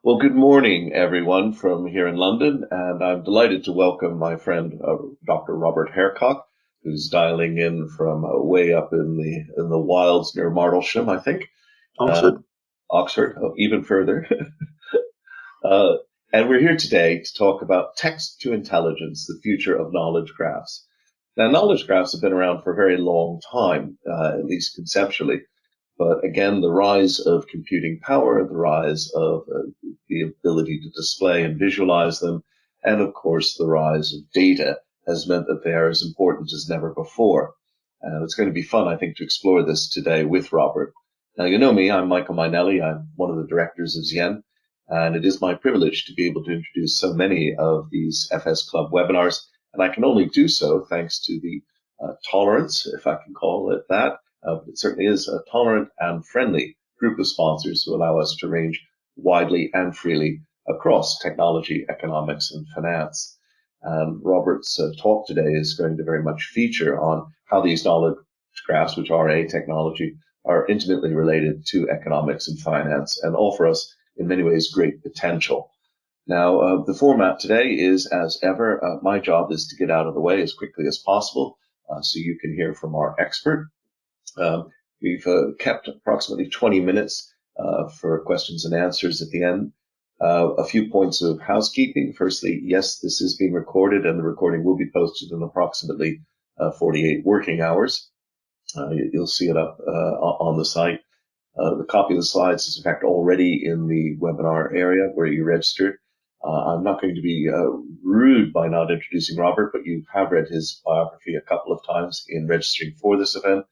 Well, good morning, everyone, from here in London, and I'm delighted to welcome my friend, Dr. Robert Hercock, who's dialing in from way up in the wilds near Martlesham, I think, uh, Oxford. Oxford, even further. uh, and we're here today to talk about text to intelligence, the future of knowledge graphs. Now, knowledge graphs have been around for a very long time, at least conceptually. But again, the rise of computing power, the rise of the ability to display and visualize them, and of course, the rise of data has meant that they are as important as never before. It's going to be fun, I think, to explore this today with Robert. Now, you know me, I'm Michael Mainelli. I'm one of the directors of Zien, and it is my privilege to be able to introduce so many of these FS Club webinars, and I can only do so thanks to the tolerance, if I can call it that, but it certainly is a tolerant and friendly group of sponsors who allow us to range widely and freely across technology, economics, and finance. And Robert's talk today is going to very much feature on how these knowledge graphs, which are a technology, are intimately related to economics and finance and offer us, in many ways, great potential. Now, the format today is, as ever, my job is to get out of the way as quickly as possible so you can hear from our expert. We've kept approximately 20 minutes for questions and answers at the end. A few points of housekeeping. Firstly, yes, this is being recorded and the recording will be posted in approximately 48 working hours. You'll see it up on the site. The copy of the slides is in fact already in the webinar area where you registered. I'm not going to be rude by not introducing Robert, but you have read his biography a couple of times in registering for this event,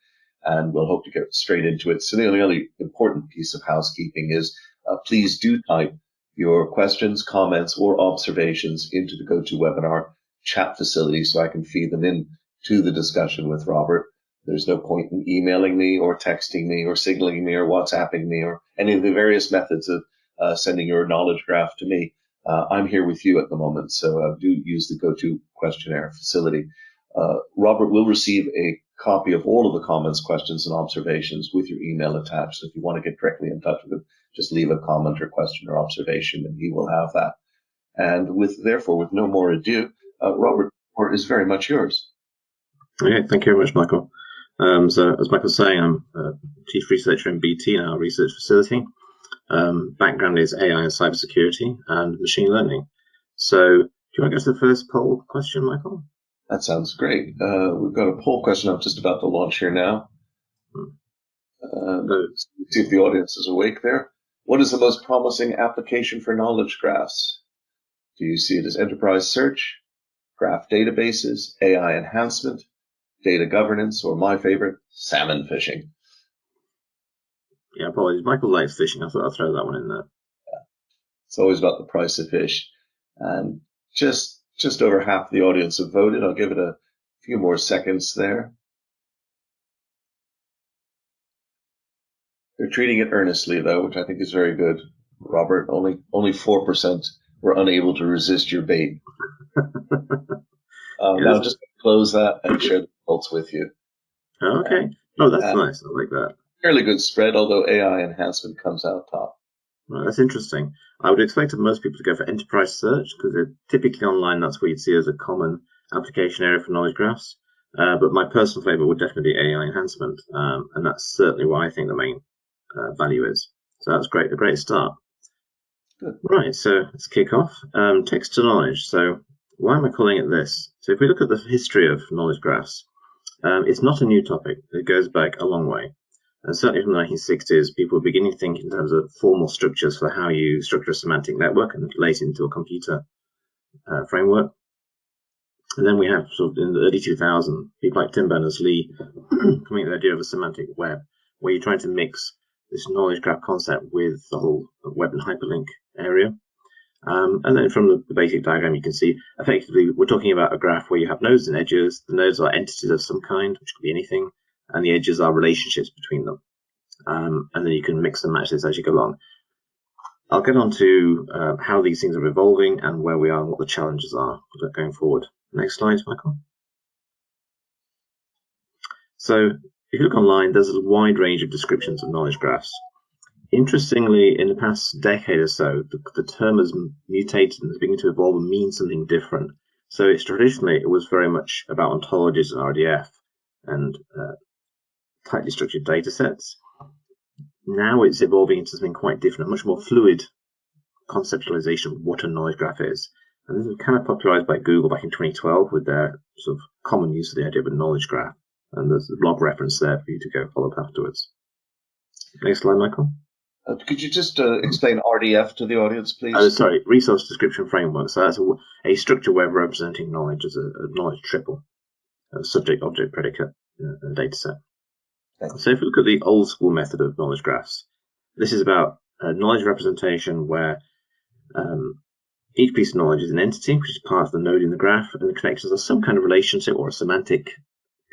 and we'll hope to get straight into it. So the only important piece of housekeeping is please do type your questions, comments, or observations into the GoToWebinar chat facility so I can feed them in to the discussion with Robert. There's no point in emailing me or texting me or signaling me or WhatsApping me or any of the various methods of sending your knowledge graph to me. I'm here with you at the moment, so do use the GoTo questionnaire facility. Robert will receive a copy of all of the comments, questions, and observations with your email attached. So if you want to get directly in touch with him, just leave a comment or question or observation, and he will have that. And therefore, with no more ado, Robert, the floor is very much yours. Okay, thank you very much, Michael. So as Michael's saying, I'm Chief Researcher in BT, our research facility. Background is AI and cybersecurity and machine learning. So do you want to go to the first poll question, Michael? That sounds great. We've got a poll question I'm just about to launch here now. See if the audience is awake there. What is the most promising application for knowledge graphs? Do you see it as enterprise search, graph databases, AI enhancement, data governance, or my favorite, salmon fishing? Yeah, apologies. Michael likes fishing. I thought I'd throw that one in there. Yeah. It's always about the price of fish. And just over half the audience have voted. I'll give it a few more seconds there. They're treating it earnestly, though, which I think is very good. Robert, only 4% were unable to resist your bait. Now just close that and share the results with you. Okay. Oh, that's nice. I like that. Fairly good spread, although AI enhancement comes out top. Well, that's interesting. I would expect most people to go for enterprise search because typically online that's what you'd see as a common application area for knowledge graphs. But my personal favorite would definitely be AI enhancement, and that's certainly what I think the main value is. So that's great, a great start. Good. Right, so let's kick off. Text to knowledge. So why am I calling it this? So if we look at the history of knowledge graphs, it's not a new topic. It goes back a long way. And certainly from the 1960s, people were beginning to think in terms of formal structures for how you structure a semantic network and relate it into a computer framework. And then we have sort of in the early 2000s, people like Tim Berners-Lee coming up with the idea of a semantic web, where you're trying to mix this knowledge graph concept with the whole web and hyperlink area. And then from the basic diagram, you can see effectively we're talking about a graph where you have nodes and edges. The nodes are entities of some kind, which could be anything, and the edges are relationships between them. And then you can mix and match this as you go along. I'll get on to how these things are evolving and where we are and what the challenges are going forward. Next slide, Michael. So if you look online, there's a wide range of descriptions of knowledge graphs. Interestingly, in the past decade or so, the term has mutated and is beginning to evolve and mean something different. So traditionally, it was very much about ontologies and RDF and tightly structured data sets. Now it's evolving into something quite different, a much more fluid conceptualization of what a knowledge graph is. And this was kind of popularized by Google back in 2012 with their sort of common use of the idea of a knowledge graph. And there's a blog reference there for you to go follow up afterwards. Next slide, Michael. Could you just explain RDF to the audience, please? Sorry, Resource Description Framework. So that's a structured way of representing knowledge as a knowledge triple, subject, object, predicate, and data set. So if we look at the old school method of knowledge graphs, this is about a knowledge representation where each piece of knowledge is an entity, which is part of the node in the graph, and the connections are some kind of relationship or a semantic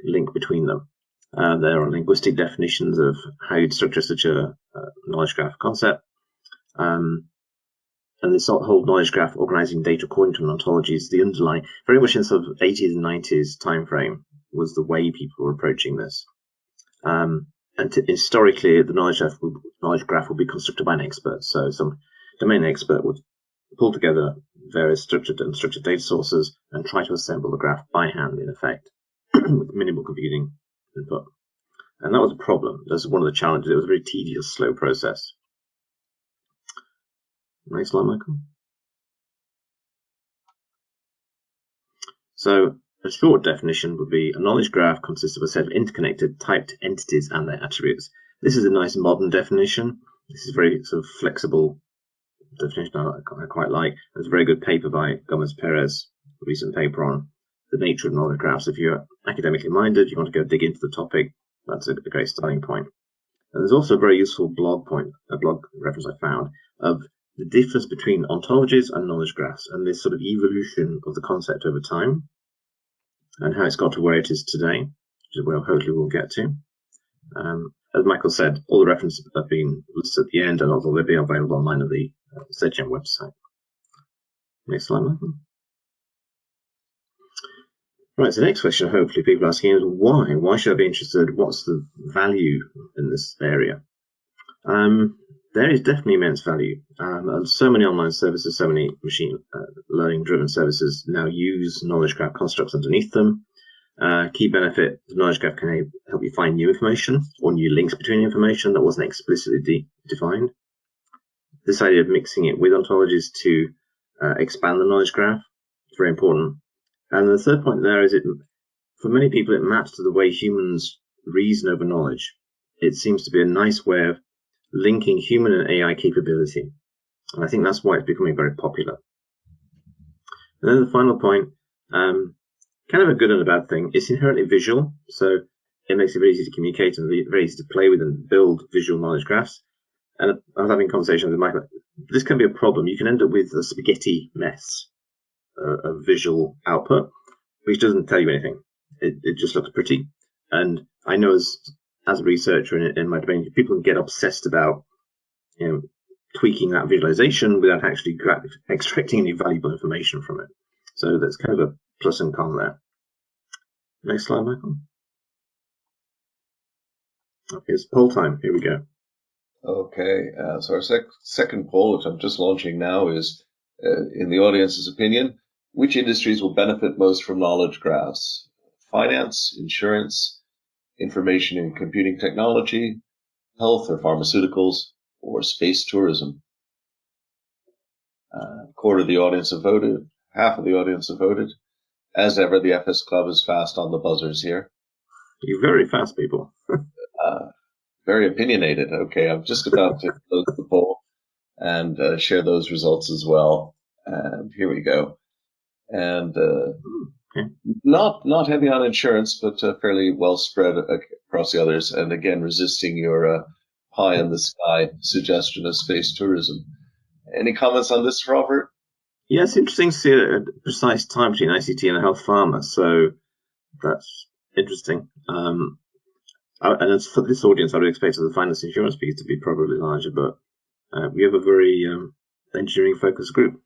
link between them. There are linguistic definitions of how you'd structure such a knowledge graph concept. And this whole knowledge graph organizing data according to an ontology is the underlying, very much in sort of 80s and 90s timeframe was the way people were approaching this. And historically, the knowledge graph would be constructed by an expert. So some domain expert would pull together various structured and unstructured data sources and try to assemble the graph by hand, in effect, with minimal computing input. And that was a problem. That's one of the challenges. It was a very tedious, slow process. Next slide, Michael. So a short definition would be a knowledge graph consists of a set of interconnected typed entities and their attributes. This is a nice modern definition. This is very sort of flexible definition I quite like. There's a very good paper by Gomez Perez, a recent paper on the nature of knowledge graphs. If you're academically minded, you want to go dig into the topic, that's a great starting point. And there's also a very useful blog reference I found of the difference between ontologies and knowledge graphs and this sort of evolution of the concept over time and how it's got to where it is today, which is where hopefully we'll get to. As Michael said, all the references have been listed at the end, and although they'll be available online at the ZGEM website. Next slide, Michael. Right, so the next question hopefully people are asking is why? Why should I be interested? What's the value in this area? There is definitely immense value. And so many online services, so many machine learning driven services now use knowledge graph constructs underneath them. Key benefit, the knowledge graph can help you find new information or new links between information that wasn't explicitly defined. This idea of mixing it with ontologies to expand the knowledge graph is very important. And the third point there is for many people, it maps to the way humans reason over knowledge. It seems to be a nice way of linking human and AI capability. And I think that's why it's becoming very popular. And then the final point, kind of a good and a bad thing, it's inherently visual. So it makes it very easy to communicate and very easy to play with and build visual knowledge graphs. And I was having a conversation with Michael. This can be a problem. You can end up with a spaghetti mess of visual output, which doesn't tell you anything. It just looks pretty. And I know as a researcher in my domain, people can get obsessed about tweaking that visualization without actually extracting any valuable information from it. So that's kind of a plus and con there. Next slide, Michael. Okay, it's poll time. Here we go. Okay, so our second poll, which I'm just launching now, is in the audience's opinion, which industries will benefit most from knowledge graphs? Finance, insurance, information and computing technology, health or pharmaceuticals, or space tourism? A quarter of the audience have voted, half of the audience have voted. As ever, the FS Club is fast on the buzzers here. You're very fast, people. Very opinionated. Okay, I'm just about to close the poll and share those results as well. And here we go. And not heavy on insurance, but fairly well spread across the others. And again, resisting your pie in the sky suggestion of space tourism. Any comments on this, Robert? Yeah, it's interesting to see a precise time between ICT and a health pharma. So that's interesting. And as for this audience, I would expect the finance insurance piece to be probably larger, but we have a very engineering-focused group.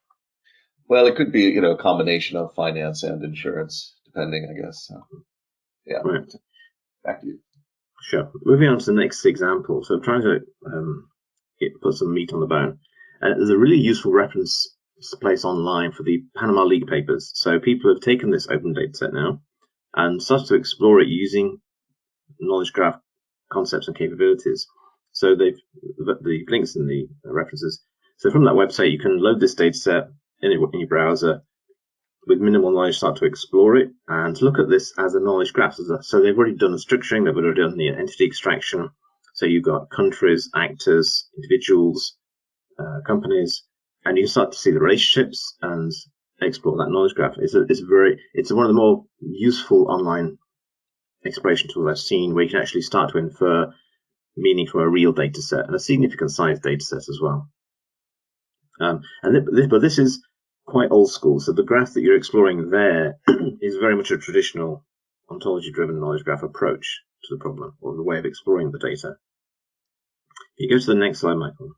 Well, it could be, a combination of finance and insurance, depending, I guess. Yeah. Right. Back to you. Sure. Moving on to the next example. So I'm trying to put some meat on the bone. There's a really useful reference place online for the Panama Leak papers. So people have taken this open data set now and started to explore it using knowledge graph concepts and capabilities. So the links in the references. So from that website, you can load this data set in your browser with minimal knowledge, start to explore it and look at this as a knowledge graph. So they've already done the structuring, they've already done the entity extraction. So you've got countries, actors, individuals, companies, and you start to see the relationships and explore that knowledge graph. It's one of the more useful online exploration tools I've seen, where you can actually start to infer meaning from a real data set and a significant size data set as well. But this is quite old school. So the graph that you're exploring there is very much a traditional ontology-driven knowledge graph approach to the problem, or the way of exploring the data. If you go to the next slide, Michael.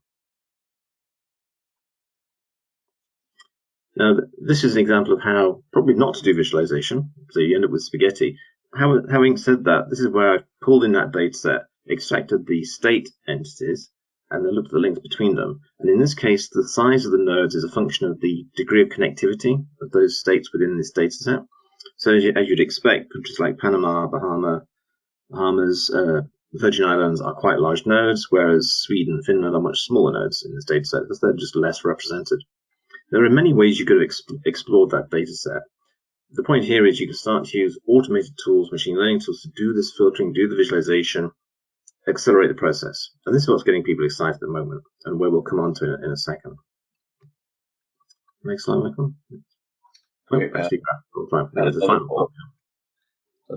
Now, this is an example of how probably not to do visualization, so you end up with spaghetti. Having said that, this is where I pulled in that data set, extracted the state entities, and then looked at the links between them. And in this case, the size of the nodes is a function of the degree of connectivity of those states within this data set. So as you'd expect, countries like Panama, Bahamas, Virgin Islands are quite large nodes, whereas Sweden and Finland are much smaller nodes in this data set because they're just less represented. There are many ways you could have explored that data set. The point here is you can start to use automated tools, machine learning tools, to do this filtering, do the visualization, accelerate the process. And this is what's getting people excited at the moment, and where we'll come on to in a second. Next slide, Michael.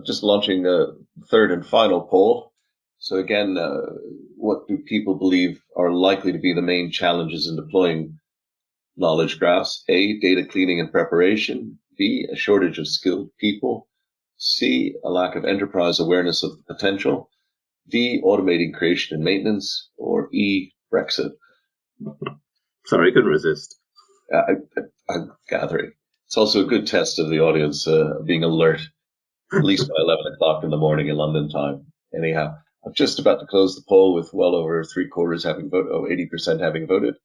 Just launching the third and final poll. So again, what do people believe are likely to be the main challenges in deploying knowledge graphs? A, data cleaning and preparation. B, a shortage of skilled people. C, a lack of enterprise awareness of the potential. D, automating creation and maintenance. Or E, Brexit. Sorry, I couldn't resist. I'm gathering. It's also a good test of the audience being alert, at least by 11 o'clock in the morning in London time. Anyhow, I'm just about to close the poll with well over 3/4 having voted, 80% having voted.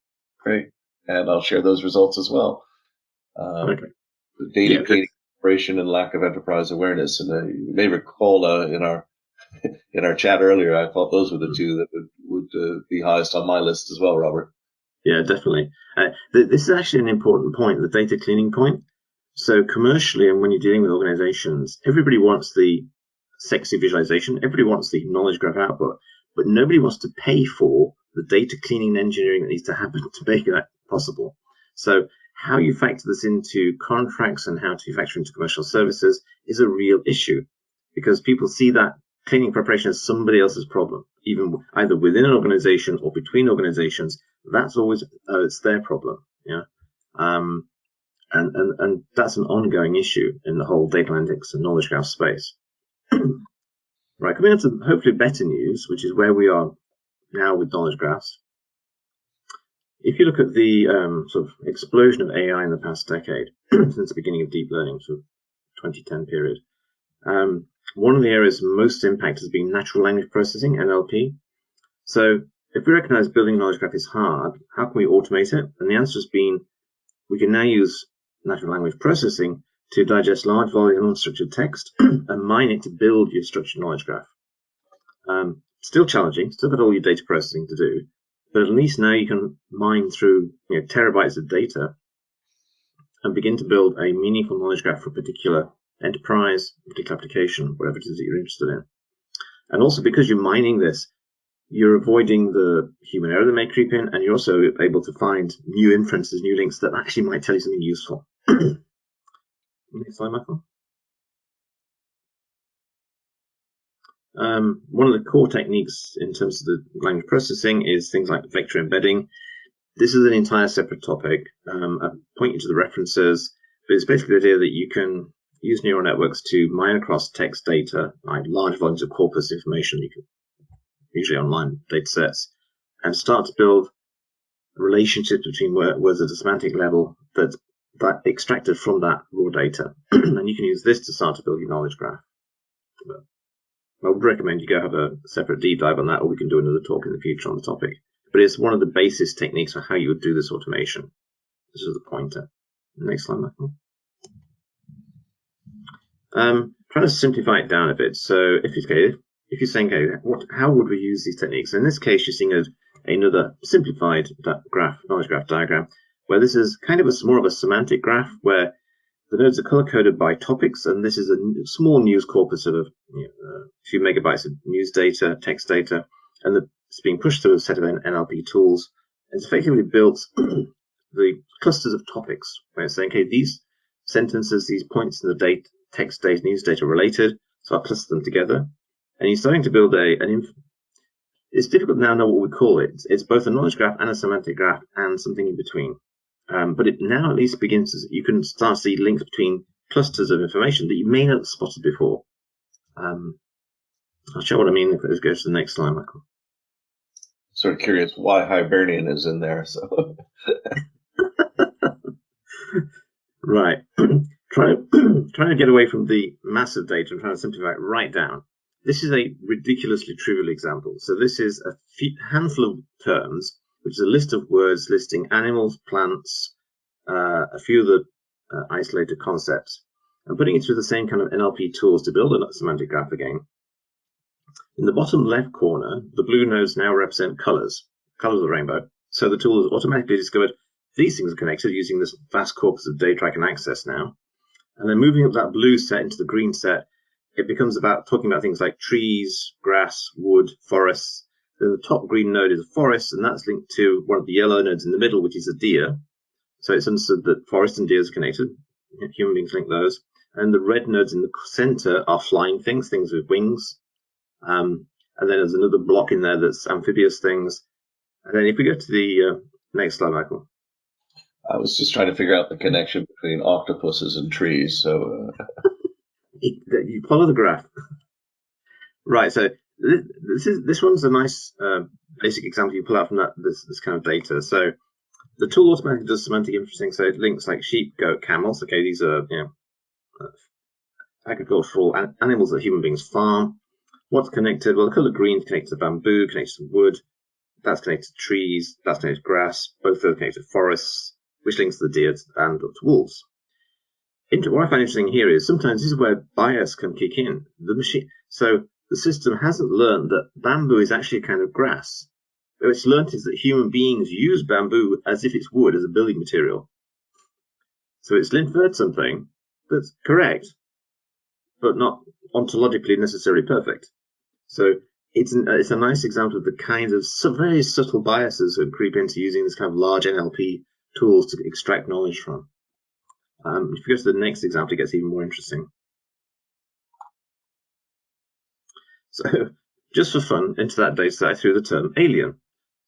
Great. And I'll share those results as well. Okay. Data cleaning, preparation, and lack of enterprise awareness. And you may recall in our chat earlier, I thought those were the two that would be highest on my list as well, Robert. Yeah, definitely. This is actually an important point, the data cleaning point. So commercially, and when you're dealing with organizations, everybody wants the sexy visualization, everybody wants the knowledge graph output, but nobody wants to pay for the data cleaning and engineering that needs to happen to make that possible. So how you factor this into contracts and how to factor into commercial services is a real issue, because people see that cleaning preparation as somebody else's problem, even either within an organization or between organizations. That's always it's their problem. Yeah. And that's an ongoing issue in the whole data analytics and knowledge graph space. Right, coming on to hopefully better news, which is where we are now with knowledge graphs. If you look at the sort of explosion of AI in the past decade, since the beginning of deep learning, sort of 2010 period, one of the areas most impact has been natural language processing, NLP. So if we recognize building a knowledge graph is hard, how can we automate it? And the answer has been, we can now use natural language processing to digest large volume of unstructured text and mine it to build your structured knowledge graph. Still challenging, still got all your data processing to do, but at least now you can mine through terabytes of data and begin to build a meaningful knowledge graph for a particular enterprise, particular application, whatever it is that you're interested in. And also because you're mining this, you're avoiding the human error that may creep in, and you're also able to find new inferences, new links that actually might tell you something useful. Next slide, Michael. One of the core techniques in terms of the language processing is things like vector embedding. This is an entire separate topic. I point you to the references, but it's basically the idea that you can use neural networks to mine across text data, like large volumes of corpus information, usually online data sets, and start to build relationships between words at a semantic level that extracted from that raw data. And you can use this to start to build your knowledge graph. But I would recommend you go have a separate deep dive on that, or we can do another talk in the future on the topic. but it's one of the basis techniques for how you would do this automation. This is the pointer. Next slide, Michael. Trying to simplify it down a bit. So if you're saying, okay, how would we use these techniques? In this case, you're seeing another simplified knowledge graph diagram, where this is kind of more of a semantic graph, where the nodes are color-coded by topics, and this is a small news corpus of a few megabytes of news data, text data, and it's being pushed through a set of NLP tools. It's effectively built the clusters of topics, where it's saying, okay, these sentences, these points in the data, text data, news data related, so I'll cluster them together. And you're starting to build it's difficult now to know what we call it. It's both a knowledge graph and a semantic graph and something in between. But it now at least begins, you can start to see links between clusters of information that you may not have spotted before. I'll show what I mean if it goes to the next slide, Michael. Sort of curious why Hibernian is in there. So right. trying to get away from the massive data and trying to simplify it right down. This is a ridiculously trivial example. So this is a handful of terms, which is a list of words listing animals, plants, a few of the isolated concepts, and putting it through the same kind of NLP tools to build a semantic graph again. In the bottom left corner, the blue nodes now represent colors of the rainbow. So the tool has automatically discovered these things are connected using this vast corpus of data I can access now. And then moving up that blue set into the green set, it becomes about talking about things like trees, grass, wood, forests. Then the top green node is a forest, and that's linked to one of the yellow nodes in the middle, which is a deer. So it's understood that forest and deer are connected. Human beings link those. And the red nodes in the center are flying things with wings. And then there's another block in there that's amphibious things. And then if we go to the next slide, Michael. I was just trying to figure out the connection between octopuses and trees. So you follow the graph. Right, so this one's a nice basic example you pull out from this kind of data. So the tool automatically does semantic inferencing, so it links like sheep, goat, camels. Okay, these are agricultural animals that human beings farm. What's connected? Well, the color green is connected to bamboo, connected to wood. That's connected to trees. That's connected to grass. Both of those connected to forests, which links to the deer and to wolves. What I find interesting here is sometimes this is where bias can kick in. So the system hasn't learned that bamboo is actually a kind of grass. What it's learned is that human beings use bamboo as if it's wood, as a building material. So it's inferred something that's correct, but not ontologically necessarily perfect. So it's a nice example of the kinds of very subtle biases that creep into using this kind of large NLP tools to extract knowledge from. If you go to the next example, it gets even more interesting. So just for fun, into that data set, I threw the term alien.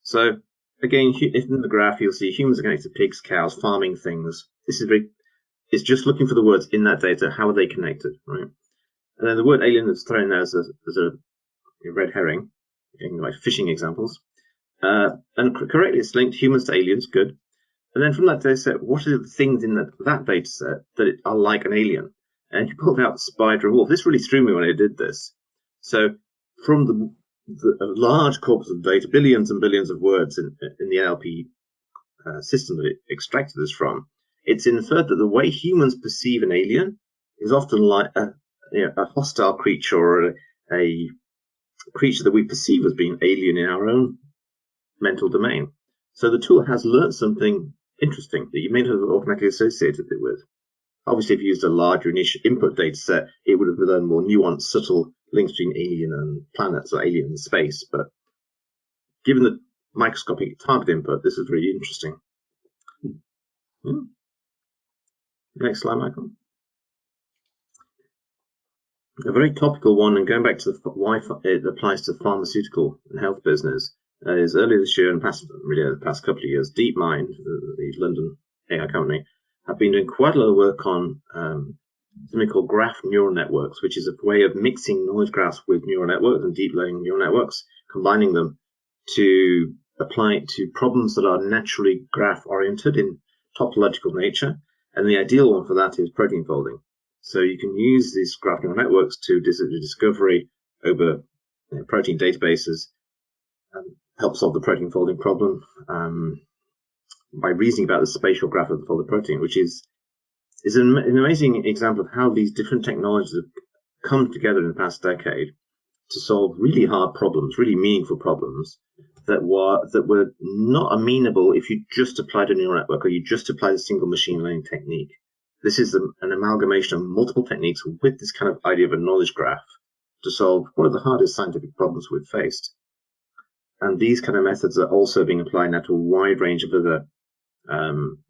So again, in the graph, you'll see humans are connected to pigs, cows, farming things. It's just looking for the words in that data. How are they connected, right? And then the word alien is thrown there as a red herring, like fishing examples. And correctly, it's linked humans to aliens, good. And then from that data set, what are the things in that data set that are like an alien? And you pulled out spider and wolf. This really threw me when I did this. So from the large corpus of data, billions and billions of words in the NLP system that it extracted this from, it's inferred that the way humans perceive an alien is often like a hostile creature or a creature that we perceive as being alien in our own mental domain. So the tool has learned something interesting that you may not have automatically associated it with. Obviously, if you used a larger initial input data set, it would have learned more nuanced, subtle links between alien and planets or alien and space. But given the microscopic target input, this is really interesting. Next slide, Michael. A very topical one, and going back to why it applies to pharmaceutical and health business, is earlier this year and the past couple of years, DeepMind, the London AI company, have been doing quite a lot of work on something called graph neural networks, which is a way of mixing knowledge graphs with neural networks and deep learning neural networks, combining them to apply it to problems that are naturally graph-oriented in topological nature. And the ideal one for that is protein folding. So you can use these graph neural networks to do discovery over protein databases. help solve the protein folding problem by reasoning about the spatial graph of the folded protein, which is an amazing example of how these different technologies have come together in the past decade to solve really hard problems, really meaningful problems that were not amenable if you just applied a neural network or you just applied a single machine learning technique. This is an amalgamation of multiple techniques with this kind of idea of a knowledge graph to solve one of the hardest scientific problems we've faced. And these kind of methods are also being applied now to a wide range of other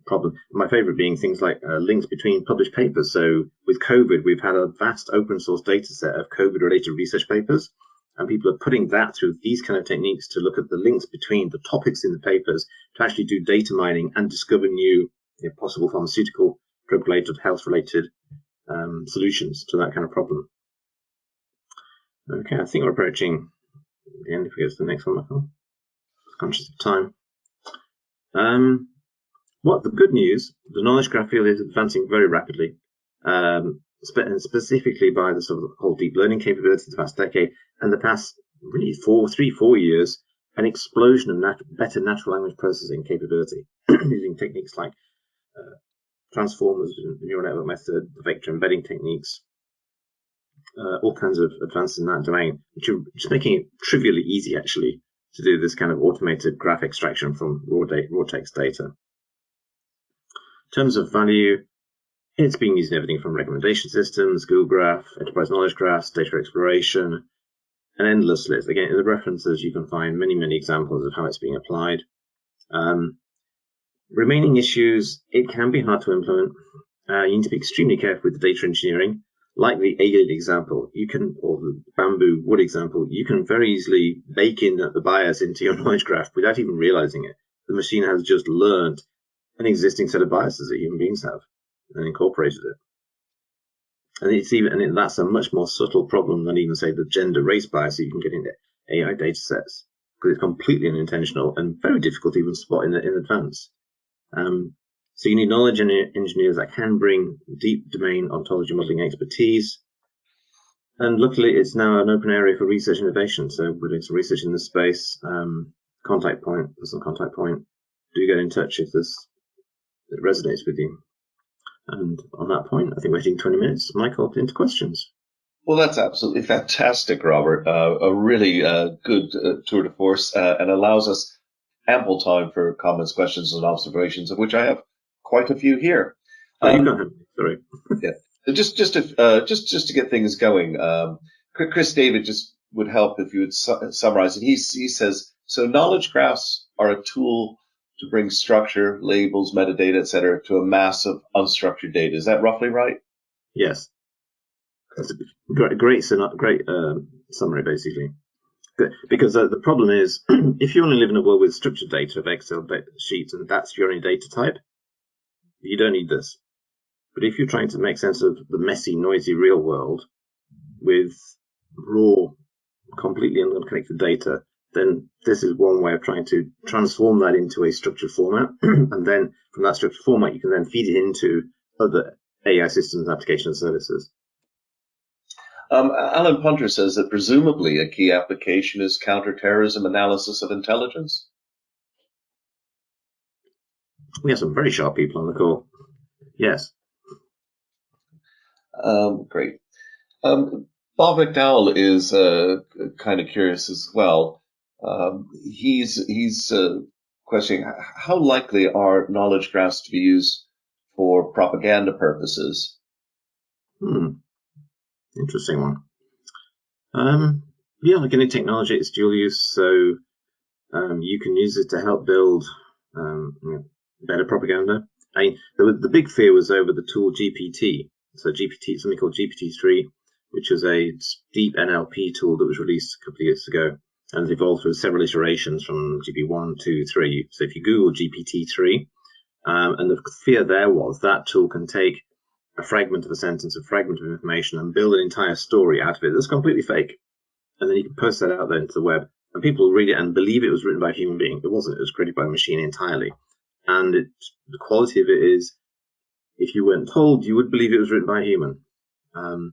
problems. My favorite being things like links between published papers. So with COVID, we've had a vast open source data set of COVID-related research papers, and people are putting that through these kind of techniques to look at the links between the topics in the papers to actually do data mining and discover new possible pharmaceutical, drug-related, health-related solutions to that kind of problem. Okay, I think we're approaching the end. If we go to the next one, Michael. Conscious of time. What the good news, the knowledge graph field is advancing very rapidly, and specifically by the sort of whole deep learning capabilities of the past decade and the past really 4 years, an explosion of better natural language processing capability using techniques like transformers, the neural network method, the vector embedding techniques, all kinds of advances in that domain, which are just making it trivially easy actually to do this kind of automated graph extraction from raw text data. In terms of value, it's being used in everything from recommendation systems, Google Graph, enterprise knowledge graphs, data exploration, an endless list. Again, in the references, you can find many, many examples of how it's being applied. Remaining issues, it can be hard to implement. You need to be extremely careful with the data engineering. Like the agate example, or the bamboo wood example, you can very easily bake in the bias into your knowledge graph without even realizing it. The machine has just learned an existing set of biases that human beings have and incorporated it. And that's a much more subtle problem than even, say, the gender race bias that you can get into AI data sets, because it's completely unintentional and very difficult to even spot in advance. So you need knowledge engineers that can bring deep domain ontology modeling expertise. And luckily, it's now an open area for research innovation. So we're doing some research in this space. Contact point, do get in touch if it resonates with you. And on that point, I think we're hitting 20 minutes. Michael, into questions. Well, that's absolutely fantastic, Robert. A really good tour de force and allows us ample time for comments, questions, and observations, of which I have quite a few here. You got him. Sorry. Yeah. Just to get things going, Chris David just would help if you would summarize it. He says, so knowledge graphs are a tool to bring structure, labels, metadata, etc., to a mass of unstructured data. Is that roughly right? Yes. That's a great summary, basically. Because the problem is, if you only live in a world with structured data of Excel sheets and that's your only data type, you don't need this. But if you're trying to make sense of the messy, noisy real world with raw, completely unconnected data, then this is one way of trying to transform that into a structured format. And then from that structured format, you can then feed it into other AI systems, application services. Alan Punter says that presumably a key application is counterterrorism analysis of intelligence. We have some very sharp people on the call. Yes. Great. Bob McDowell is kind of curious as well. He's questioning how likely are knowledge graphs to be used for propaganda purposes? Interesting one. Yeah, like any technology, it's dual use, so you can use it to help build better propaganda. The big fear was over the tool GPT. So GPT, something called GPT-3, which is a deep NLP tool that was released a couple of years ago and has evolved through several iterations from GPT-1, 2, 3. So if you Google GPT-3, and the fear there was that tool can take a fragment of a sentence, a fragment of information, and build an entire story out of it that's completely fake. And then you can post that out there into the web, and people read it and believe it was written by a human being. It wasn't. It was created by a machine entirely. And the quality of it is, if you weren't told, you would believe it was written by a human. And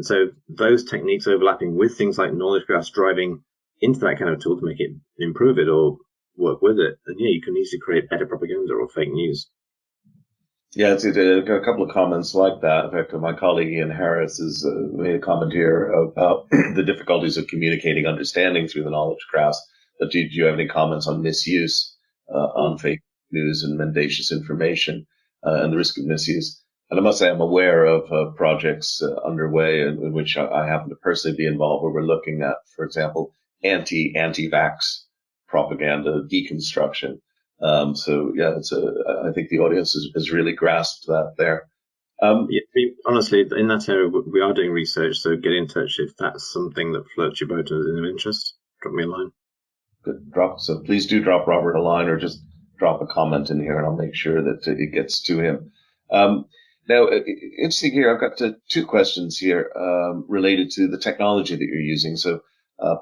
so those techniques overlapping with things like knowledge graphs driving into that kind of tool to make it improve it or work with it, and yeah, you can easily create better propaganda or fake news. Yeah, it's a couple of comments like that. In fact, my colleague Ian Harris has made a comment here about the difficulties of communicating understanding through the knowledge graphs. But do you have any comments on misuse, on fake news and mendacious information, and the risk of misuse? And I must say, I'm aware of projects underway in which I happen to personally be involved, where we're looking at, for example, anti-vax propaganda deconstruction. So yeah, I think the audience has really grasped that there. Yeah, honestly, in that area, we are doing research, so get in touch if that's something that floats your boat and is of interest. Drop me a line. Good. So please do drop Robert a line or just drop a comment in here, and I'll make sure that it gets to him. Now, interesting here, I've got two questions here related to the technology that you're using. So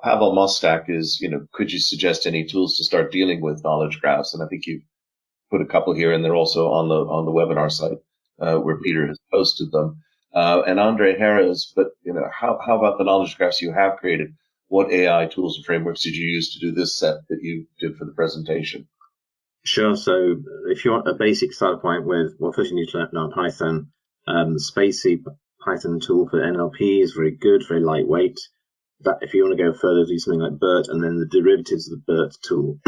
Pavel Mostak is, could you suggest any tools to start dealing with knowledge graphs? And I think you've put a couple here, and they're also on the webinar site where Peter has posted them. And Andre Harris, but how about the knowledge graphs you have created? What AI tools and frameworks did you use to do this set that you did for the presentation? Sure. So if you want a basic start point with, well, first you need to know Python. The Spacey Python tool for NLP is very good, very lightweight. That if you want to go further, do something like BERT, and then the derivatives of the BERT tool,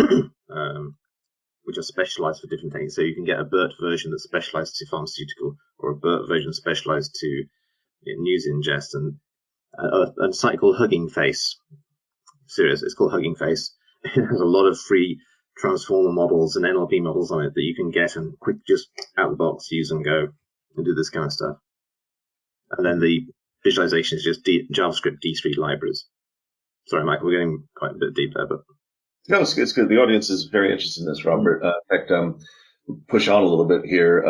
which are specialized for different things. So you can get a BERT version that's specialized to pharmaceutical, or a BERT version specialized to news ingest, and a site called Hugging Face. Serious, it's called Hugging Face. It has a lot of free transformer models and NLP models on it that you can get and quick, just out the box, use and go and do this kind of stuff. And then the visualization is just JavaScript D3 libraries. Sorry, Michael, we're getting quite a bit deep there, but no, it's good. The audience is very interested in this, Robert. In fact, push on a little bit here.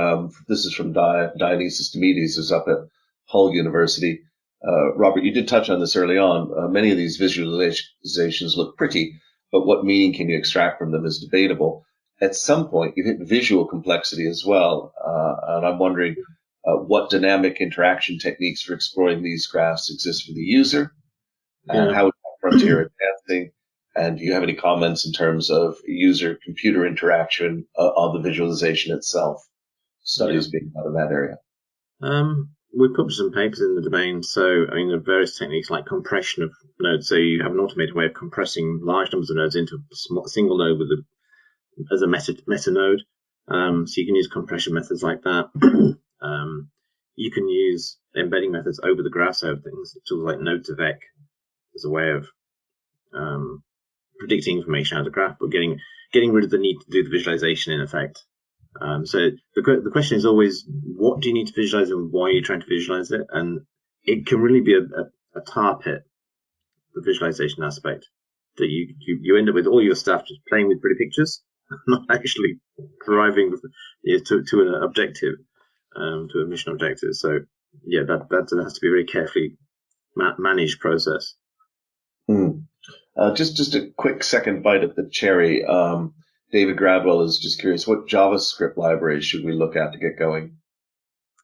This is from Dionysus Dimides, who's up at Hull University. Robert, you did touch on this early on. Many of these visualizations look pretty, but what meaning can you extract from them is debatable. At some point, you hit visual complexity as well, and I'm wondering what dynamic interaction techniques for exploring these graphs exist for the user, and how is that frontier advancing? And do you have any comments in terms of user-computer interaction on the visualization itself? Studies being done in that area. We published some papers in the domain. So, I mean, there are various techniques like compression of nodes. So you have an automated way of compressing large numbers of nodes into a single node as a meta node. So you can use compression methods like that. You can use embedding methods over the graph side of things, tools like node2vec as a way of predicting information out of the graph, but getting rid of the need to do the visualization in effect. So the question is always, what do you need to visualize and why are you trying to visualize it? And it can really be a tar pit, the visualization aspect, that you end up with all your staff just playing with pretty pictures, not actually driving to an objective, to a mission objective. So yeah, that has to be a very carefully managed process. Just a quick second bite at the cherry. David Gradwell is just curious, what JavaScript libraries should we look at to get going?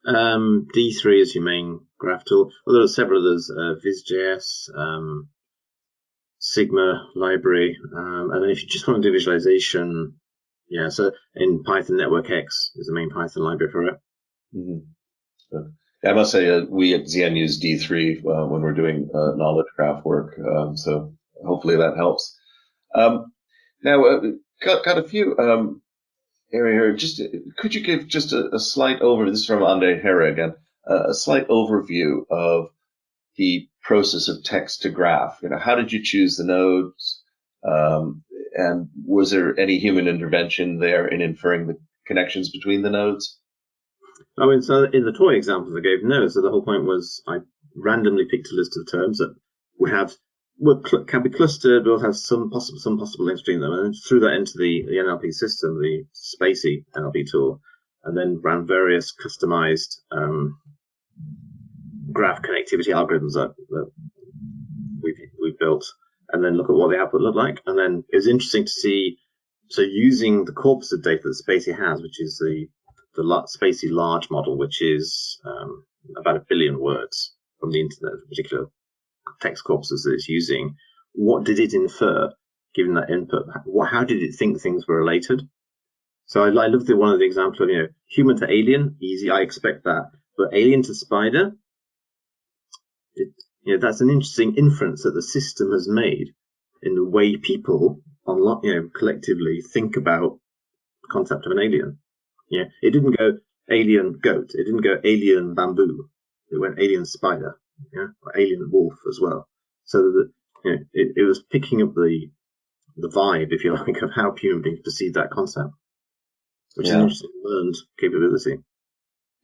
D3 is your main graph tool. Well, there are several others, Viz.js, Sigma library, and then if you just want to do visualization, yeah, so in Python, NetworkX is the main Python library for it. Mm-hmm. I must say we at Xen use D3 when we're doing knowledge graph work, so hopefully that helps. Now, got a few area here. Just could you give just a slight overview? This is from Andre Herre again. A slight overview of the process of text to graph. How did you choose the nodes, and was there any human intervention there in inferring the connections between the nodes? I mean, so in the toy examples I gave, no. So the whole point was I randomly picked a list of terms that can be clustered, but have some possible links between them, and threw that into the NLP system, the Spacey NLP tool, and then ran various customized graph connectivity algorithms that we've built, and then look at what the output looked like. And then it was interesting to see, so using the corpus of data that Spacey has, which is the Spacey large model, which is about 1 billion words from the internet, particular text corpuses that it's using, what did it infer given that input? How did it think things were related? So I love one of the examples of, human to alien, easy, I expect that. But alien to spider, that's an interesting inference that the system has made in the way people, collectively think about the concept of an alien. It didn't go alien goat. It didn't go alien bamboo. It went alien spider, or alien wolf as well. So that it was picking up the vibe, if you like, of how human beings perceive that concept, which is an interesting learned capability.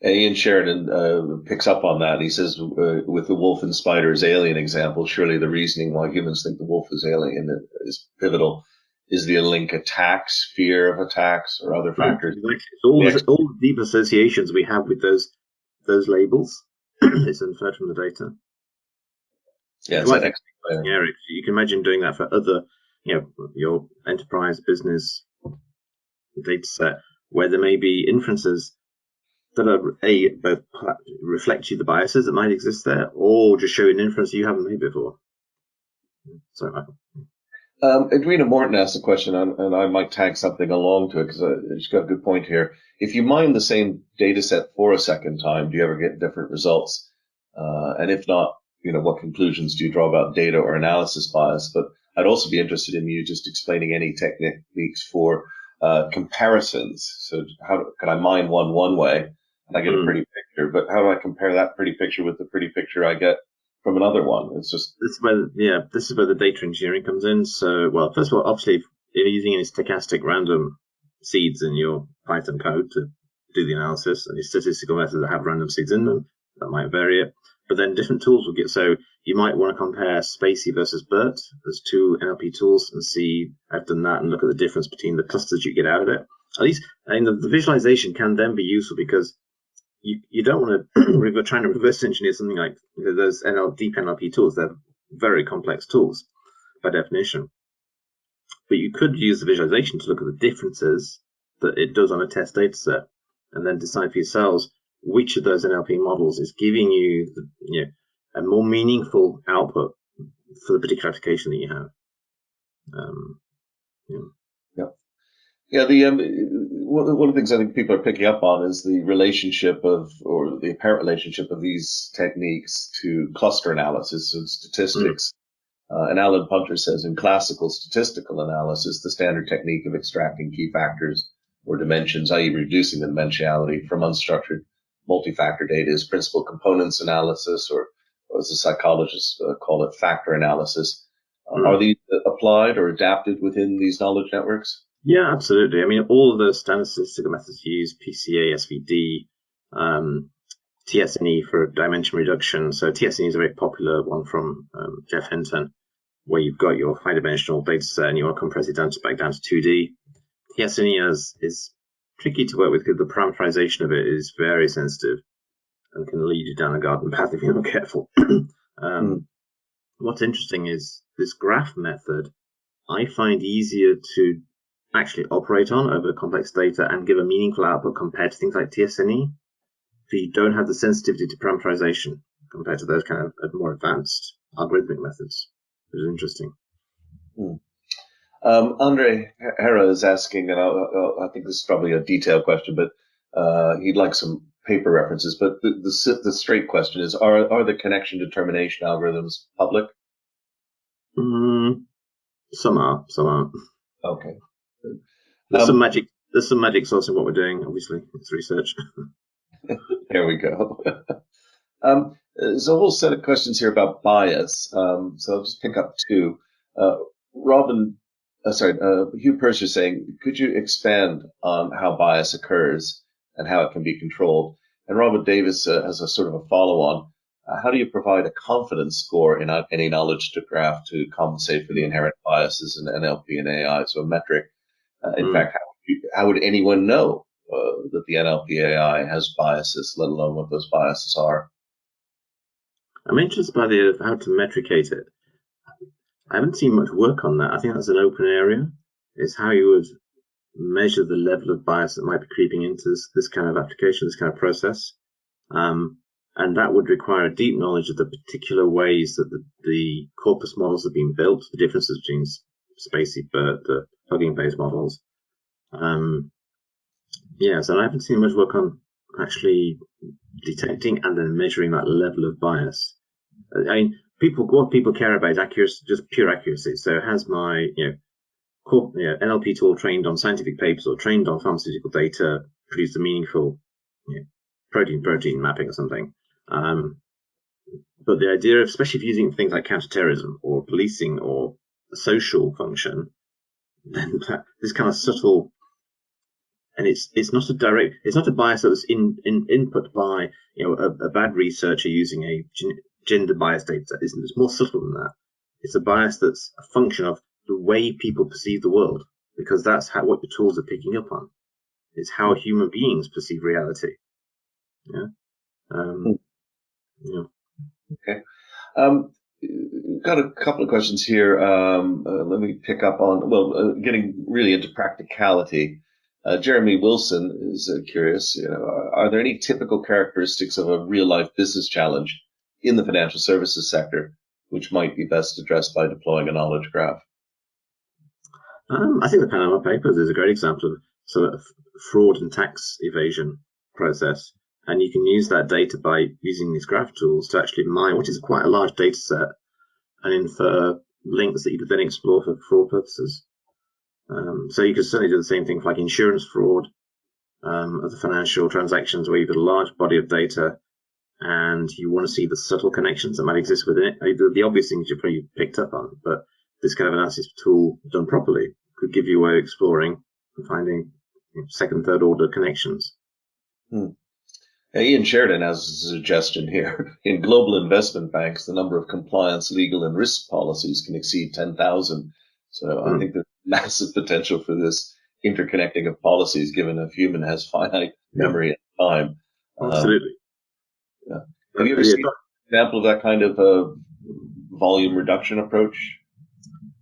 Ian Sheridan picks up on that. He says, with the wolf and spider's alien example, surely the reasoning why humans think the wolf is alien is pivotal. Is the link attacks, fear of attacks, or other factors? Exactly. All the deep associations we have with those labels is inferred from the data. Yeah, Eric, you can imagine doing that for other, your enterprise business data set, where there may be inferences that are both reflect you the biases that might exist there, or just show an inference you haven't made before. Sorry, Michael. Edwina Morton asked a question, and I might tag something along to it because she's got a good point here. If you mine the same data set for a second time, do you ever get different results? And if not, what conclusions do you draw about data or analysis bias? But I'd also be interested in you just explaining any techniques for comparisons. So how can I mine one way and I get a pretty picture, but how do I compare that pretty picture with the pretty picture I get from another one? It's just this is where the data engineering comes in. So, well, first of all, obviously, if you're using any stochastic random seeds in your Python code to do the analysis, and your statistical methods that have random seeds in them, that might vary it. But then different tools will get, so you might want to compare Spacey versus BERT as two NLP tools and see, I've done that, and look at the difference between the clusters you get out of it. At least, the visualization can then be useful because you don't want to, we're trying to reverse engineer something like those deep NLP tools. They're very complex tools by definition. But you could use the visualization to look at the differences that it does on a test data set and then decide for yourselves which of those NLP models is giving you a more meaningful output for the particular application that you have. Yeah, one of the things I think people are picking up on is the relationship or the apparent relationship of these techniques to cluster analysis and statistics. And Alan Punter says, in classical statistical analysis, the standard technique of extracting key factors or dimensions, i.e. reducing the dimensionality from unstructured multi-factor data, is principal components analysis, or as the psychologists call it, factor analysis. Are these applied or adapted within these knowledge networks? Yeah, absolutely. I mean, all of the standard statistical methods use PCA, SVD, TSNE for dimension reduction. So TSNE is a very popular one from Jeff Hinton, where you've got your high-dimensional data set and you want to compress it back down to 2D. TSNE is tricky to work with because the parameterization of it is very sensitive and can lead you down a garden path if you're not careful. What's interesting is this graph method I find easier to actually operate on over complex data and give a meaningful output compared to things like TSNE. If you don't have the sensitivity to parameterization compared to those kind of more advanced algorithmic methods, which is interesting. Andre Hera is asking, and I think this is probably a detailed question, but he'd like some paper references. But the straight question is: Are the connection determination algorithms public? Some are, some aren't. Okay. There's some magic. There's some magic sauce in what we're doing. Obviously, it's research. There we go. There's a whole set of questions here about bias. So I'll just pick up two. Hugh Purser is saying, could you expand on how bias occurs and how it can be controlled? And Robert Davis has a sort of a follow-on. How do you provide a confidence score in any knowledge graph to compensate for the inherent biases in NLP and AI? So a metric. In fact, how would anyone know that the NLP AI has biases, let alone what those biases are? I'm interested by how to metricate it. I haven't seen much work on that. I think that's an open area. Is how you would measure the level of bias that might be creeping into this kind of application, this kind of process. And that would require a deep knowledge of the particular ways that the corpus models have been built, the differences between Spacey BERT, the Hugging Face models. So I haven't seen much work on actually detecting and then measuring that level of bias. I mean, what people care about is accuracy, just pure accuracy. So has my NLP tool trained on scientific papers or trained on pharmaceutical data produced a meaningful protein mapping or something? But the idea of, especially if using things like counterterrorism or policing or a social function, then this kind of subtle, and it's not a bias that's input by a bad researcher using a gender bias data set. It's more subtle than that. It's a bias that's a function of the way people perceive the world, because that's what the tools are picking up on. It's how human beings perceive reality. Yeah. Okay. Got a couple of questions here. Let me pick up on, getting really into practicality. Jeremy Wilson is curious, are there any typical characteristics of a real-life business challenge in the financial services sector which might be best addressed by deploying a knowledge graph? I think the Panama Papers is a great example of sort of fraud and tax evasion process. And you can use that data by using these graph tools to actually mine, which is quite a large data set, and infer links that you could then explore for fraud purposes. So you could certainly do the same thing for like insurance fraud, other financial transactions where you've got a large body of data and you want to see the subtle connections that might exist within it. The obvious things you've probably picked up on, but this kind of analysis tool done properly could give you a way of exploring and finding second, third order connections. Ian Sheridan has a suggestion here. In global investment banks, the number of compliance, legal, and risk policies can exceed 10,000. So I think there's massive potential for this interconnecting of policies, given a human has finite memory and time. Absolutely. Have you ever seen an example of that kind of volume reduction approach?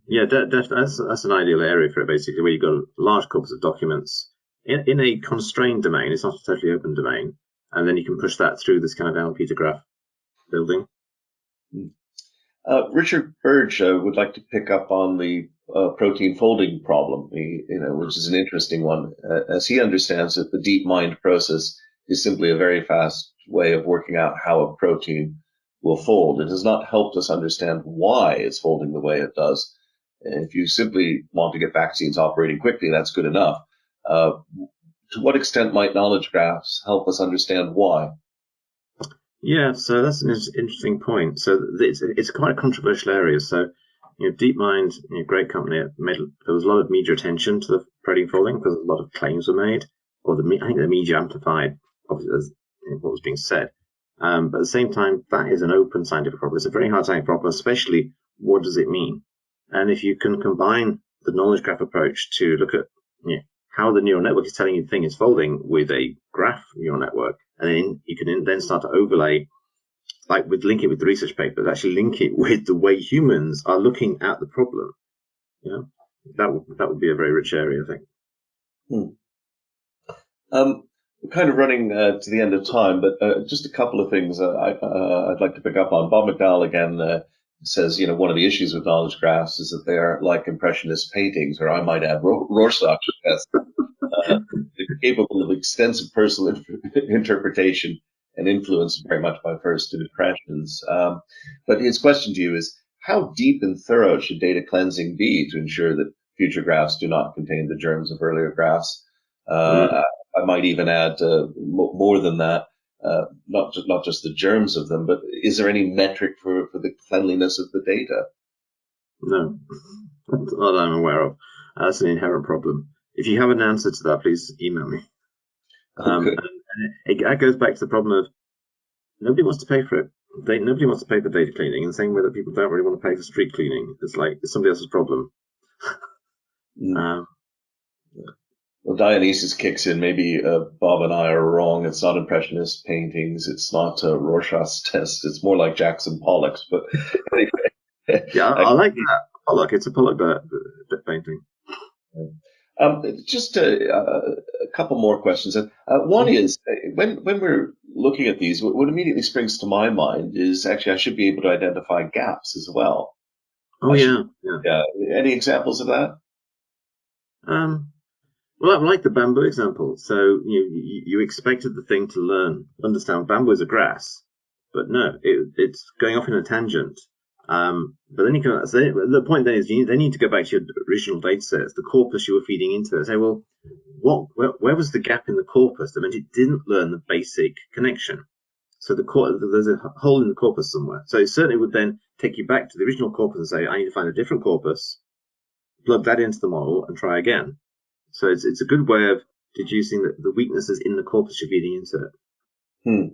Yeah, that's an ideal area for it, basically, where you've got large corpus of documents in a constrained domain. It's not a totally open domain. And then you can push that through this kind of NLP to graph building. Richard Burge would like to pick up on the protein folding problem, which is an interesting one. As he understands it, the DeepMind process is simply a very fast way of working out how a protein will fold. It has not helped us understand why it's folding the way it does. If you simply want to get vaccines operating quickly, that's good enough. To what extent might knowledge graphs help us understand why? Yeah, so that's an interesting point. So it's quite a controversial area. So, DeepMind, great company, there was a lot of media attention to the protein folding because a lot of claims were made, or I think the media amplified what was being said. But at the same time, that is an open scientific problem. It's a very hard scientific problem, especially what does it mean? And if you can combine the knowledge graph approach to look at how the neural network is telling you the thing is folding with a graph neural network, and then you can then start to overlay, link it with the research papers, actually link it with the way humans are looking at the problem. That would be a very rich area, I think. We're kind of running to the end of time, but just a couple of things I'd like to pick up on. Bob McDowell again says, one of the issues with knowledge graphs is that they are like impressionist paintings, or I might add Rorschach tests. They're capable of extensive personal interpretation and influenced very much by first impressions. But his question to you is, how deep and thorough should data cleansing be to ensure that future graphs do not contain the germs of earlier graphs? I might even add more than that, not just the germs of them, but is there any metric for the cleanliness of the data? No, not that I'm aware of. That's an inherent problem. If you have an answer to that, please email me. And it goes back to the problem of nobody wants to pay for it. Nobody wants to pay for data cleaning, and the same way that people don't really want to pay for street cleaning. It's like it's somebody else's problem. Well, Dionysus kicks in. Maybe Bob and I are wrong. It's not impressionist paintings. It's not Rorschach's test. It's more like Jackson Pollock's. But anyway, yeah, I like that Pollock. It's a Pollock painting. Just a couple more questions. One is when we're looking at these, what immediately springs to my mind is actually I should be able to identify gaps as well. Oh I should, yeah, yeah. yeah. Any examples of that? Um, well, I like the bamboo example. So you expected the thing to understand bamboo is a grass, but no, it's going off in a tangent. But then you can say the point then is they need to go back to your original data sets, the corpus you were feeding into it. Say, well, where was the gap in the corpus that meant it didn't learn the basic connection? So there's a hole in the corpus somewhere. So it certainly would then take you back to the original corpus and say, I need to find a different corpus, plug that into the model, and try again. So it's a good way of deducing the weaknesses in the corpus you're feeding into it.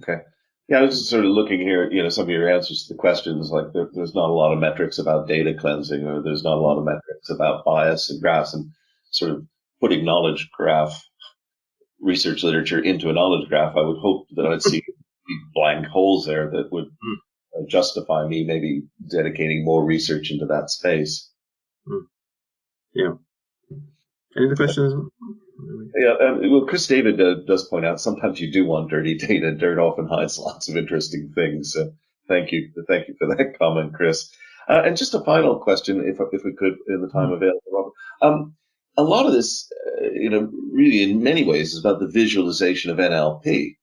Okay. Yeah, I was just sort of looking here, some of your answers to the questions, like there's not a lot of metrics about data cleansing, or there's not a lot of metrics about bias and graphs, and sort of putting knowledge graph research literature into a knowledge graph. I would hope that I'd see blank holes there that would Mm, justify me maybe dedicating more research into that space. mm, yeah. Any other questions? Yeah, well, Chris David does point out sometimes you do want dirty data. Dirt often hides lots of interesting things. So thank you for that comment, Chris. And just a final question, if we could, in the time available, Robert. A lot of this, really in many ways is about the visualization of NLP.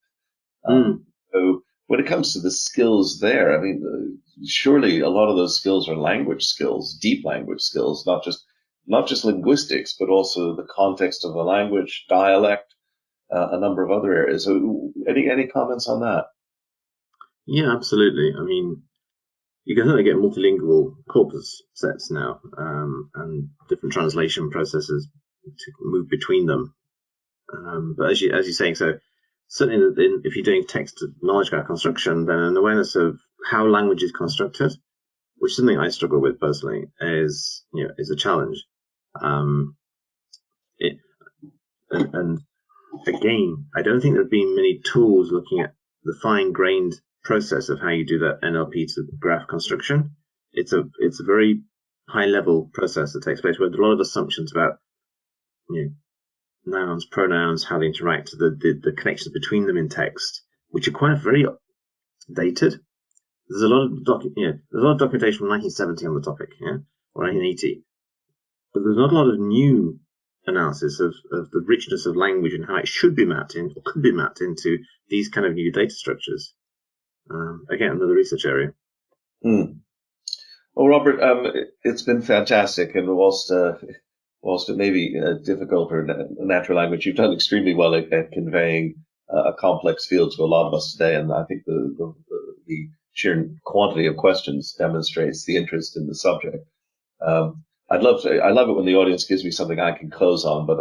Mm, So when it comes to the skills there, I mean, surely a lot of those skills are language skills, deep language skills, not just linguistics, but also the context of the language, dialect, a number of other areas. So, any comments on that? yeah, absolutely. I mean, you can certainly get multilingual corpus sets now, and different translation processes to move between them. But as you're saying, so certainly if you're doing text knowledge graph construction, then an awareness of how language is constructed, which is something I struggle with personally, is a challenge. Um, it, and again, I don't think there have been many tools looking at the fine-grained process of how you do that NLP to graph construction. It's a very high-level process that takes place where there are a lot of assumptions about nouns, pronouns, how they interact, the connections between them in text, which are quite very dated. There's a lot of documentation from 1970 on the topic, or 1980, but there's not a lot of new analysis of the richness of language and how it should be mapped in or could be mapped into these kind of new data structures. Again, another research area. Hmm. Well, Robert, it's been fantastic, and whilst it may be difficult or natural language, you've done extremely well at conveying a complex field to a lot of us today, and I think the sheer quantity of questions demonstrates the interest in the subject. Um, I love it when the audience gives me something I can close on, but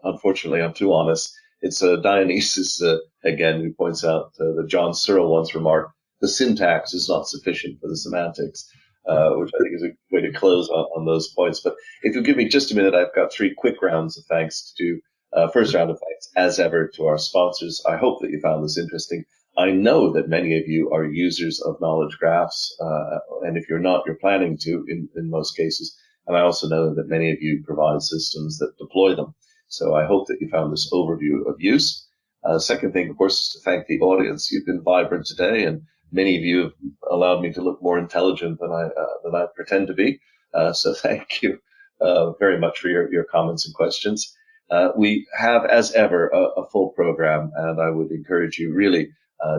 unfortunately, I'm too honest. It's Dionysus, again, who points out that John Searle once remarked, the syntax is not sufficient for the semantics, which I think is a way to close on those points. But if you give me just a minute, I've got 3 quick rounds of thanks to do. First round of thanks, as ever, to our sponsors. I hope that you found this interesting. I know that many of you are users of knowledge graphs, and if you're not, you're planning to in most cases. And I also know that many of you provide systems that deploy them. So I hope that you found this overview of use. Second thing, of course, is to thank the audience. You've been vibrant today, and many of you have allowed me to look more intelligent than I pretend to be. So thank you very much for your comments and questions. We have, as ever, a full program, and I would encourage you really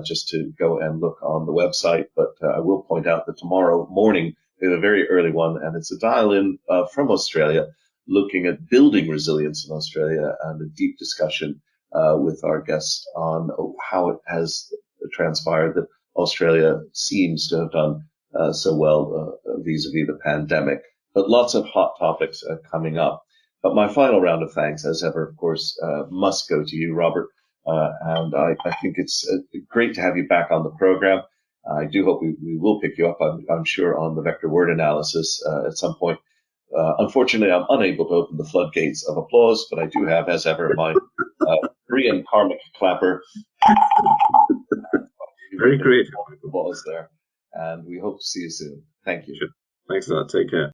just to go and look on the website. But I will point out that tomorrow morning we have a very early one, and it's a dial-in from Australia, looking at building resilience in Australia and a deep discussion with our guests on how it has transpired that Australia seems to have done so well vis-a-vis the pandemic. But lots of hot topics coming up. But my final round of thanks, as ever, of course, must go to you, Robert. And I think it's great to have you back on the program. I do hope we will pick you up, I'm sure, on the vector word analysis at some point. Unfortunately, I'm unable to open the floodgates of applause, but I do have, as ever, my Korean karmic clapper. Very creative. Applause there. And we hope to see you soon. Thank you. Sure. Thanks a lot. Take care.